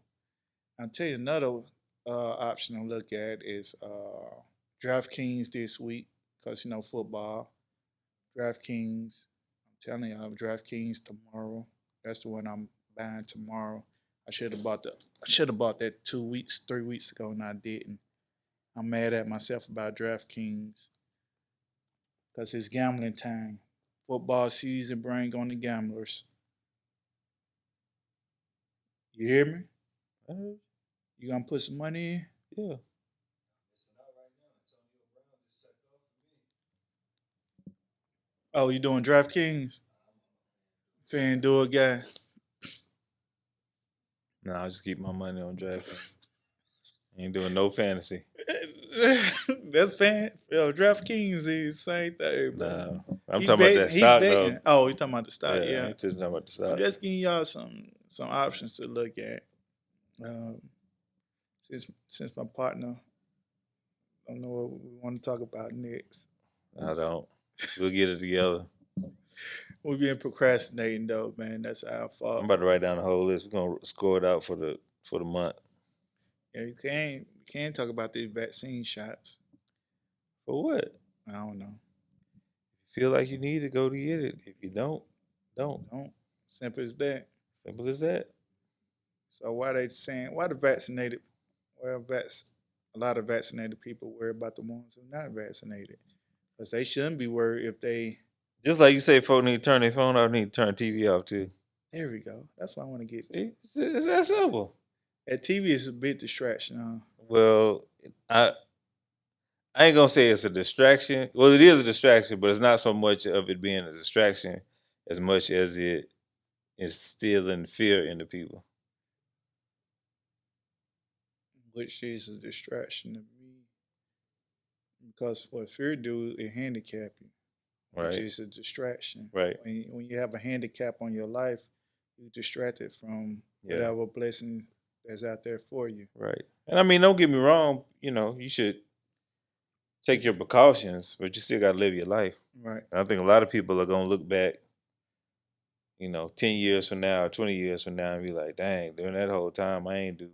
S1: I'll tell you another option to look at is DraftKings this week because football. DraftKings, I'm telling you, I have DraftKings tomorrow. That's the one I'm buying tomorrow. I should have bought that 2 weeks, 3 weeks ago, and I didn't. I'm mad at myself about DraftKings because it's gambling time. Football season bring on the gamblers. You hear me?
S2: Uh,
S1: You gonna put some money in?
S2: yeah.
S1: Oh, you doing DraftKings? FanDuel guy.
S2: Nah, I just keep my money on DraftKings. Ain't doing no fantasy.
S1: That's DraftKings is the same thing, bro.
S2: Nah, I'm talking about that stock though.
S1: Oh, you talking about the stock?
S2: Yeah, I
S1: Yeah.
S2: ain't just talking about the
S1: I'm
S2: stock.
S1: just giving y'all some options to look at. Um, since my partner don't know what we want to talk about next.
S2: I don't. We'll get it together.
S1: We've been procrastinating though, man. That's our
S2: I'm
S1: fault.
S2: about to write down the whole list. We're gonna score it out for the month.
S1: Yeah, you can't talk about these vaccine shots.
S2: For what?
S1: I don't know.
S2: Feel like you need to go to get it. If you don't.
S1: Don't. Simple as that.
S2: Simple as that.
S1: So why the vaccinated? Well, a lot of vaccinated people worry about the ones who are not vaccinated, because they shouldn't be worried if they.
S2: Just like you say, folks need to turn their phone off, need to turn TV off too.
S1: There we go. That's what I want to get.
S2: See? It's that simple.
S1: That TV is a big distraction.
S2: Well, I ain't gonna say it's a distraction. Well, it is a distraction, but it's not so much of it being a distraction as much as it instilling fear into people.
S1: Which is a distraction to me, because what fear do it handicap you, which
S2: Right.
S1: is a distraction.
S2: Right.
S1: When you have a handicap on your life, you're distracted from whatever blessing that's out there for you.
S2: Right. And I mean, don't get me wrong, you should take your precautions, but you still gotta live your life.
S1: Right.
S2: And I think a lot of people are gonna look back, 10 years from now or 20 years from now and be like, dang, during that whole time I ain't do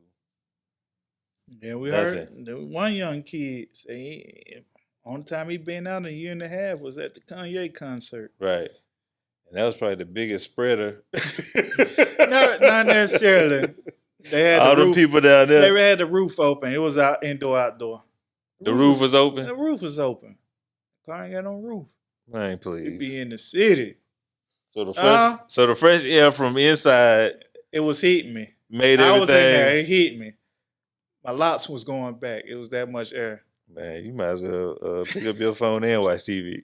S1: Yeah, we
S2: nothing.
S1: heard the one young kid say only time he been out a year and a half was at the Kanye concert.
S2: Right. And that was probably the biggest spreader.
S1: Not necessarily. They had
S2: all
S1: the
S2: the
S1: roof,
S2: people down there.
S1: They had the roof open. It was outdoor.
S2: The roof was open.
S1: The roof was open. car ain't got no roof.
S2: Man,
S1: We
S2: please.
S1: be in the city.
S2: So the fresh air from inside
S1: It was hitting me.
S2: made
S1: I was in there.
S2: everything.
S1: It hit me. My locks was going back. It was that much air.
S2: Man, you might as well pick up your phone and watch TV.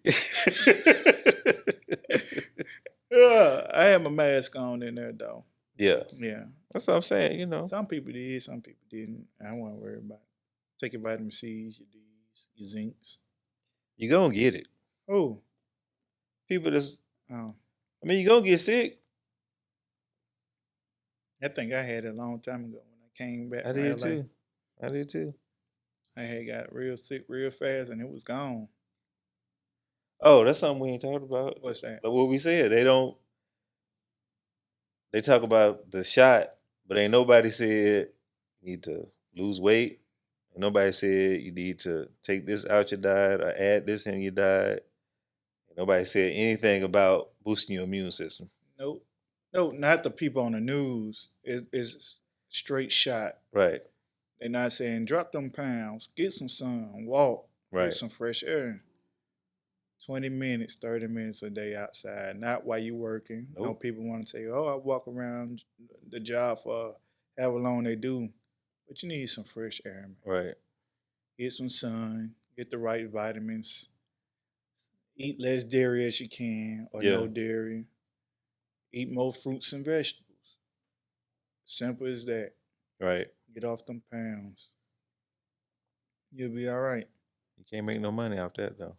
S1: Yeah, I had my mask on in there though.
S2: Yeah,
S1: Yeah,
S2: that's what I'm saying. You know,
S1: some people did, some people didn't. I don't want to worry about it. Take your vitamin C's, your D's, your zincs.
S2: you gonna get it.
S1: Oh,
S2: People just,
S1: oh,
S2: I mean, you gonna get sick.
S1: I think I had it a long time ago when I came back
S2: I
S1: from
S2: did
S1: LA.
S2: too. I did too.
S1: I had got real sick real fast and it was gone.
S2: Oh, that's something we ain't talked about.
S1: What's that?
S2: Like what we said, they talk about the shot, but ain't nobody said you need to lose weight. Ain't nobody said you need to take this out your diet or add this in your diet. Ain't nobody said anything about boosting your immune system.
S1: Nope. No, not the people on the news. It's straight shot.
S2: Right.
S1: They're not saying drop them pounds, get some sun, walk,
S2: Right.
S1: get some fresh air. 20 minutes, 30 minutes a day outside, not while you working.
S2: Nope.
S1: No people want to say, oh, I walk around the job for however long they do. But you need some fresh air, man.
S2: Right.
S1: Get some sun, get the right vitamins, eat less dairy as you can or no dairy. Eat more fruits and vegetables. Simple as that.
S2: Right.
S1: Get off them pounds. You'll be all right.
S2: You can't make no money off that though.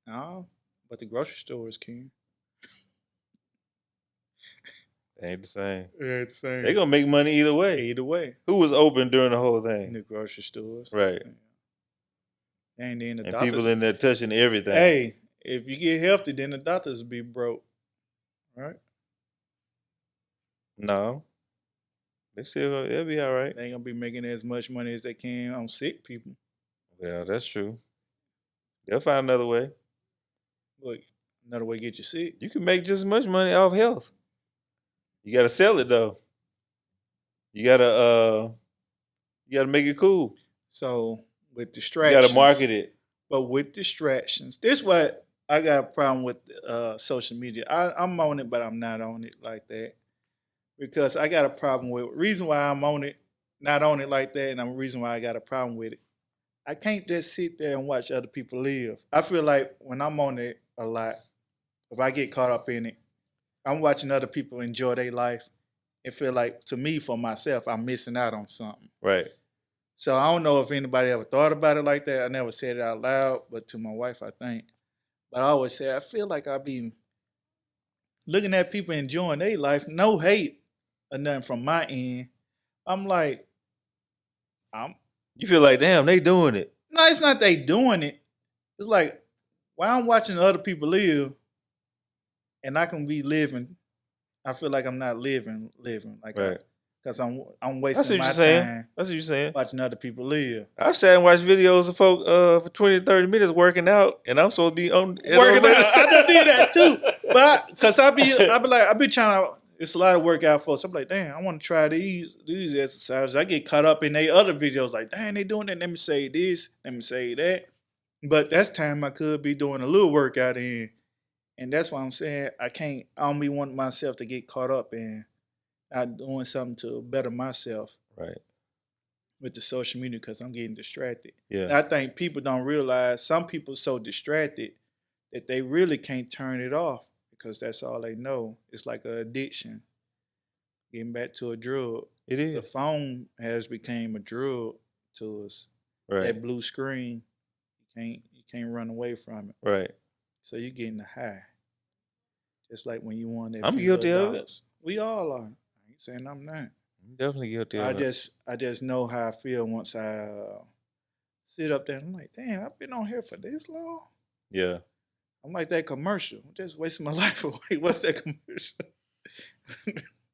S1: No, but the grocery stores can.
S2: It ain't the same.
S1: Yeah, it's the same.
S2: They gonna make money either way.
S1: Either way.
S2: Who was open during the whole
S1: In
S2: thing?
S1: the grocery stores.
S2: Right.
S1: And then the
S2: And
S1: doctors.
S2: people in there touching everything.
S1: Hey, if you get healthy, then the doctors will be broke. Right?
S2: No. They'll be all right.
S1: They ain't gonna be making as much money as they can on sick people.
S2: Yeah, that's true. They'll find another way.
S1: Look, another way to get you sick.
S2: You can make just as much money off health. You gotta sell it though. You gotta make it cool.
S1: So with
S2: You
S1: distractions.
S2: gotta market it.
S1: But with distractions, this is what I got a problem with social media. I'm on it, but I'm not on it like that. Because I got a problem with reason why I'm on it, not on it like that, and the reason why I got a problem with it. I can't just sit there and watch other people live. I feel like when I'm on it a lot, if I get caught up in it, I'm watching other people enjoy their life. It feel like to me, for myself, I'm missing out on something.
S2: Right.
S1: So I don't know if anybody ever thought about it like that. I never said it out loud, but to my wife, I think. But I always say I feel like I be looking at people enjoying their life, no hate or nothing from my end. I'm like,
S2: You feel like, damn, they doing it.
S1: no, it's not they doing it. It's like, while I'm watching other people live and I can be living, I feel like I'm not living. Like,
S2: Right.
S1: Because I'm
S2: That's
S1: wasting
S2: what
S1: my
S2: you're saying.
S1: time
S2: That's what you're saying.
S1: watching other people live.
S2: I've sat and watched videos of folk for 20, 30 minutes working out, and I'm supposed to be on
S1: Working out. I done did that too. But because I be trying to, it's a lot of workout for us. I'm like, damn, I want to try these exercises. I get caught up in they other videos, like, dang, they doing that. Let me say this, let me say that. But that's time I could be doing a little workout in. And that's why I'm saying I don't be wanting myself to get caught up in not doing something to better myself.
S2: Right.
S1: With the social media because I'm getting distracted.
S2: Yeah.
S1: And I think people don't realize some people are so distracted that they really can't turn it off because that's all they know. It's like an addiction. Getting back to a drug.
S2: It is.
S1: The phone has become a drug to us.
S2: Right.
S1: That blue screen, you can't run away from it.
S2: Right.
S1: So you're getting the high. Just like when you want that.
S2: I'm guilty of it.
S1: We all are. I ain't saying I'm not.
S2: I'm definitely guilty of it.
S1: I just know how I feel once I sit up there and I'm like, damn, I've been on here for this long.
S2: Yeah.
S1: I'm like that commercial. I'm just wasting my life away. What's that commercial?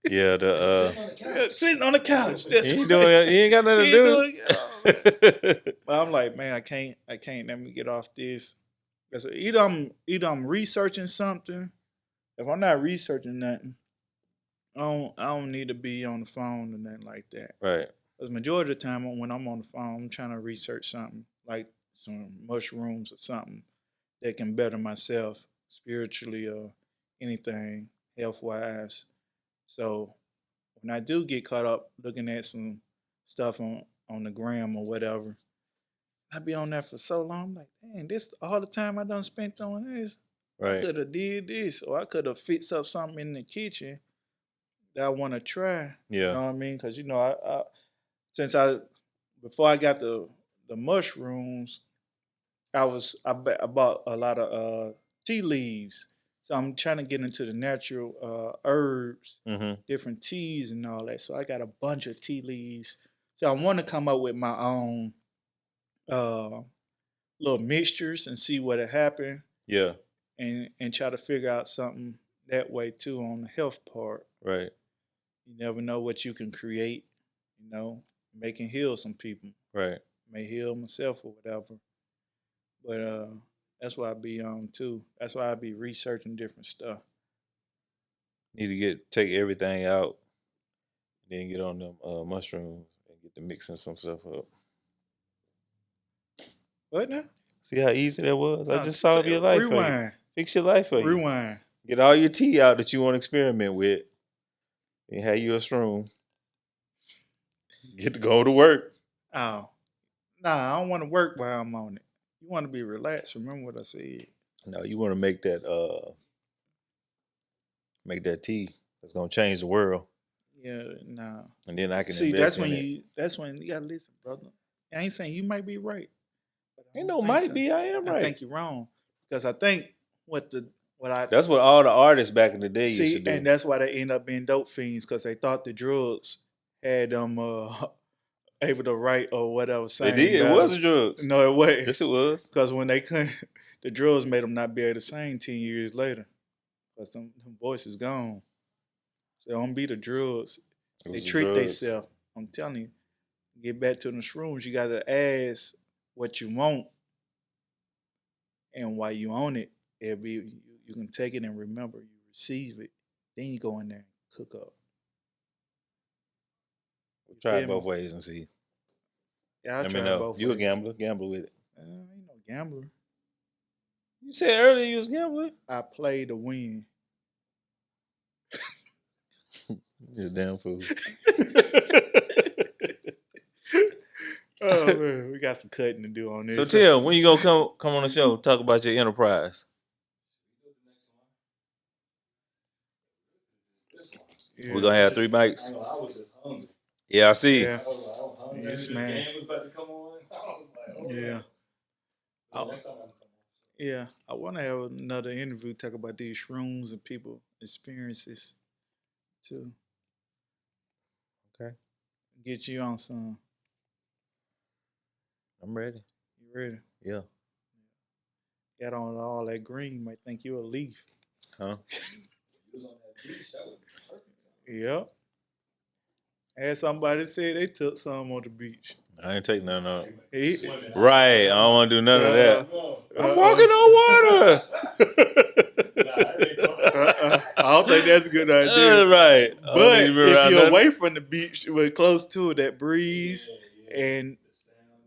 S2: Yeah,
S1: Sitting on the couch.
S2: You ain't got nothing to do.
S1: But I'm like, man, I can't let me get off this. Because either I'm researching something. If I'm not researching nothing, I don't need to be on the phone or nothing like that.
S2: Right.
S1: Because majority of the time when I'm on the phone, I'm trying to research something like some mushrooms or something that can better myself spiritually or anything health wise. So when I do get caught up looking at some stuff on the gram or whatever, I be on there for so long. I'm like, dang, this all the time I done spent on this. I
S2: Right.
S1: could have did this, or I could have fixed up something in the kitchen that I want to try. You
S2: Yeah.
S1: know what I mean? Because I since I before I got the mushrooms, I bought a lot of tea leaves. So I'm trying to get into the natural herbs,
S2: Mm-hmm.
S1: different teas and all that. So I got a bunch of tea leaves. So I want to come up with my own uh, little mixtures and see what happen,
S2: Yeah.
S1: and try to figure out something that way too on the health part.
S2: Right.
S1: You never know what you can create. Making heal some people.
S2: Right.
S1: May heal myself or whatever. But that's why I be on too. That's why I be researching different stuff.
S2: Need to take everything out, then get on them mushrooms and get to mixing some stuff up.
S1: What now?
S2: See how easy that was? I
S1: No,
S2: just solved your life for you.
S1: Rewind.
S2: Fix your life for you.
S1: Rewind.
S2: Get all your tea out that you want to experiment with, and have you a shroom. Get to go to work.
S1: Oh. Nah, I don't want to work while I'm on it. You want to be relaxed. Remember what I said.
S2: No, you want to make that tea that's gonna change the world,
S1: Yeah, nah.
S2: and then I can
S1: See,
S2: invest
S1: that's when you gotta listen, brother. I ain't saying you might be right. But I
S2: Ain't
S1: don't
S2: no
S1: think
S2: might
S1: so.
S2: be. I am right.
S1: I think you're wrong. Because I think
S2: That's what all the artists back in the day used to do.
S1: and that's why they end up being dope fiends, because they thought the drugs had them able to write or whatever.
S2: They did. It wasn't drugs.
S1: No, it wasn't.
S2: Yes, it was.
S1: Because when they couldn't, the drugs made them not be able to sing 10 years later. Because them voices gone. So don't be the drugs. They treat themselves. I'm telling you, get back to the shrooms, you got to ask what you want. And while you own it, you can take it and remember, you receive it. Then you go in there and cook up.
S2: We'll try it both ways and see.
S1: Yeah, I'll
S2: Let
S1: try
S2: me know.
S1: both
S2: You
S1: ways.
S2: a gambler? Gamble with it.
S1: I ain't no gambler.
S2: You said earlier you was gambling.
S1: I play to win.
S2: You're a damn fool.
S1: Oh man, we got some cutting to do on this.
S2: So Tim, when you gonna come on the show, talk about your enterprise?
S1: Yeah.
S2: We're gonna have 3 mics.
S3: I was just hungry.
S2: Yeah, I see.
S1: Yeah.
S3: I was hungry.
S1: Yes,
S3: This
S1: man.
S3: game was about to come on. I was like, oh,
S1: Yeah.
S3: Well, next time I'm come on.
S1: Yeah, I want to have another interview talk about these shrooms and people experiences too.
S2: Okay.
S1: Get you on some.
S2: I'm ready.
S1: You ready?
S2: Yeah.
S1: Got on all that green, you might think you a leaf.
S2: Huh?
S3: You was on that beach. That would be perfect.
S1: Yep. Had somebody say they took some on the beach.
S2: I ain't take none of it.
S1: He-
S3: Swimming.
S2: Right. I don't want to do none of that.
S3: No.
S2: I'm walking on water.
S3: Nah, it ain't going.
S1: I don't think that's a good idea.
S2: Right. I don't
S1: But
S2: need to be
S1: if
S2: around
S1: you're
S2: nothing.
S1: away from the beach, we're close to it, that breeze and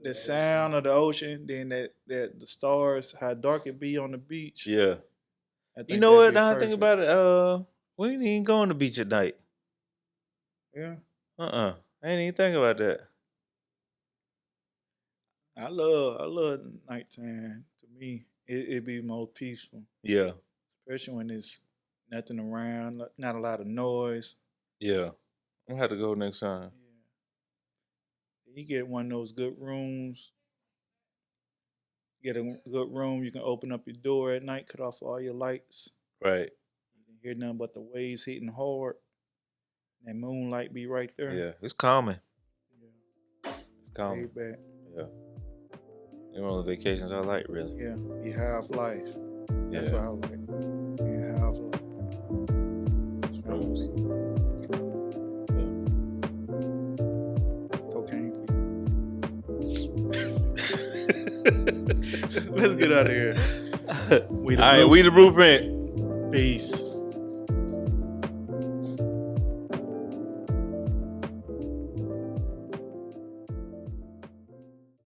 S1: the sound of the ocean, then that the stars, how dark it be on the beach.
S2: Yeah.
S1: I think
S2: You know what?
S1: that'd be
S2: Now I think
S1: perfect.
S2: about it. We ain't even go on the beach at night.
S1: Yeah,
S2: I ain't even think about that.
S1: I love nighttime. To me, it be more peaceful,
S2: Yeah.
S1: especially when there's nothing around, not a lot of noise.
S2: Yeah. I'm gonna have to go next time.
S1: Yeah. You get one of those good rooms. Get a good room. You can open up your door at night, cut off all your lights.
S2: Right.
S1: You can hear nothing but the waves hitting hard. That moonlight be right there.
S2: Yeah. It's calming.
S1: Yeah.
S2: It's calming.
S1: Laid back.
S2: Yeah. It's one of the vacations I like, really.
S1: Yeah. Be high off life. That's
S2: Yeah.
S1: what I like. Be high off life.
S2: Shrooms.
S1: Cocaine for you. Let's get out of here.
S2: All right, we the blueprint.
S1: Peace.